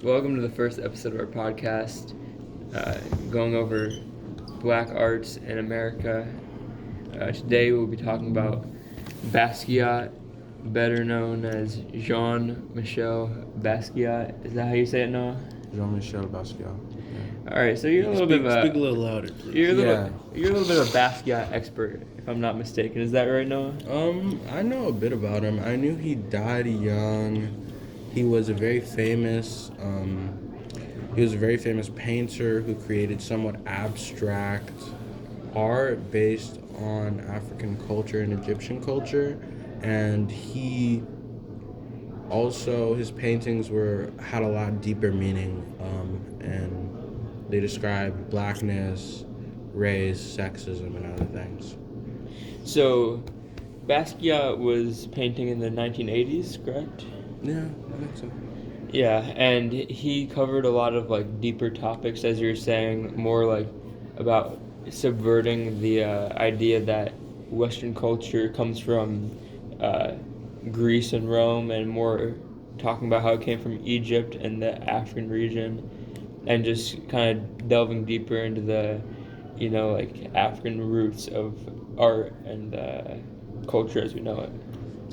Welcome to the first episode of our podcast, going over black arts in America. Today we'll be talking about Basquiat, better known as Jean-Michel Basquiat. Is that how you say it, Noah? Jean-Michel Basquiat. Yeah. All right, so you're a little bit of a Speak a little louder, please. you're a little bit of a Basquiat expert, if I'm not mistaken. Is that right, Noah? I know a bit about him. I knew he died young. He was a very famous painter who created somewhat abstract art based on African culture and Egyptian culture, and his paintings had a lot deeper meaning, and they described blackness, race, sexism, and other things. So, Basquiat was painting in the 1980s, correct? Yeah, I think so. Yeah, and he covered a lot of deeper topics, as you're saying, more about subverting the idea that Western culture comes from Greece and Rome, and more talking about how it came from Egypt and the African region, and just kind of delving deeper into the, African roots of art and culture as we know it.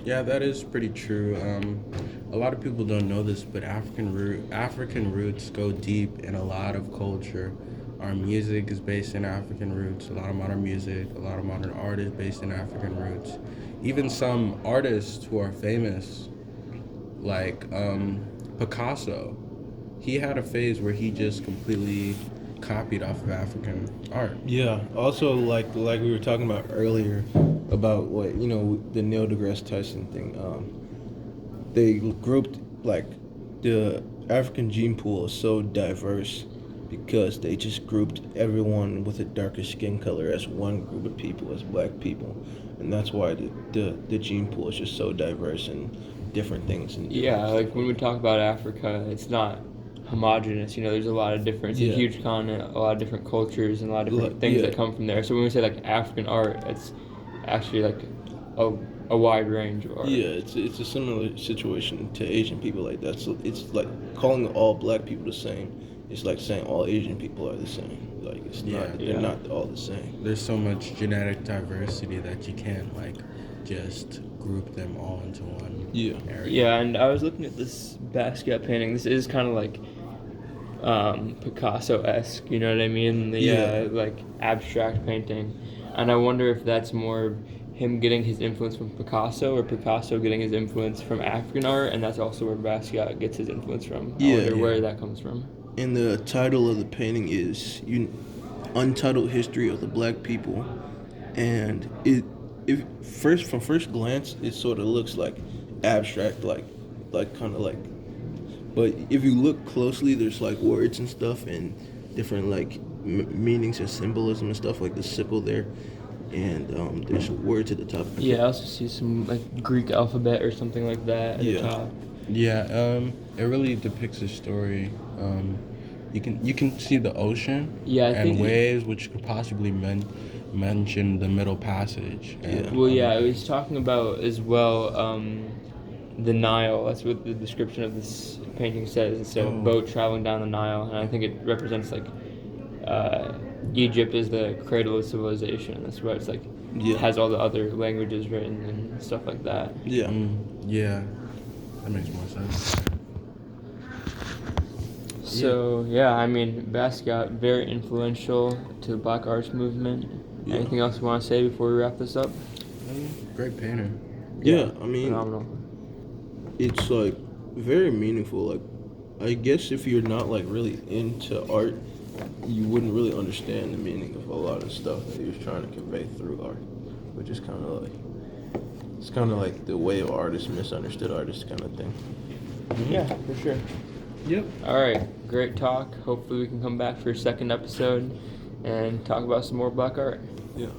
Yeah, that is pretty true. A lot of people don't know this, but African roots go deep in a lot of culture. Our music is based in African roots. A lot of modern music, a lot of modern art is based in African roots. Even some artists who are famous, like Picasso, he had a phase where he just completely copied off of African art. Yeah. Also, like we were talking about earlier, about the Neil deGrasse Tyson thing. They grouped the African gene pool is so diverse because they just grouped everyone with a darker skin color as one group of people, as black people, and that's why the gene pool is just so diverse and different things. Yeah, when we talk about Africa, it's not homogenous. There's a lot of different, it's a huge continent, a lot of different cultures, and a lot of different things that come from there. So when we say African art, it's actually a wide range of art. Yeah, it's a similar situation to Asian people like that. So it's like calling all black people the same. It's like saying all Asian people are the same. They're not all the same. There's so much genetic diversity that you can't just group them all into one area. Yeah, and I was looking at this Basquiat painting. This is kind of Picasso-esque, you know what I mean? The abstract painting. And I wonder if that's more him getting his influence from Picasso, or Picasso getting his influence from African art, and that's also where Basquiat gets his influence from. I wonder where that comes from. And the title of the painting is Untitled History of the Black People, and from first glance it sort of looks like abstract, but if you look closely, there's words and stuff and different meanings and symbolism and stuff, like the sickle there, and there's words at the top. Yeah, I also see some Greek alphabet or something like that at the top. Yeah, it really depicts a story. You can see the ocean and waves, which could possibly mention the Middle Passage. It was talking about as well the Nile. That's what the description of this painting says. It's a boat traveling down the Nile, and I think it represents Egypt is the cradle of civilization. That's why it's it has all the other languages written and stuff like that. Yeah. Yeah. That makes more sense. So, Basquiat, very influential to the Black Arts Movement. Yeah. Anything else you want to say before we wrap this up? Great painter. Yeah, I mean, phenomenal. It's very meaningful. I guess if you're not really into art, you wouldn't really understand the meaning of a lot of stuff that he was trying to convey through art, which is kind of like the way of artists, misunderstood artists kind of thing. Mm-hmm. Yeah, for sure. Yep. All right, great talk. Hopefully we can come back for a second episode and talk about some more Black art. Yeah.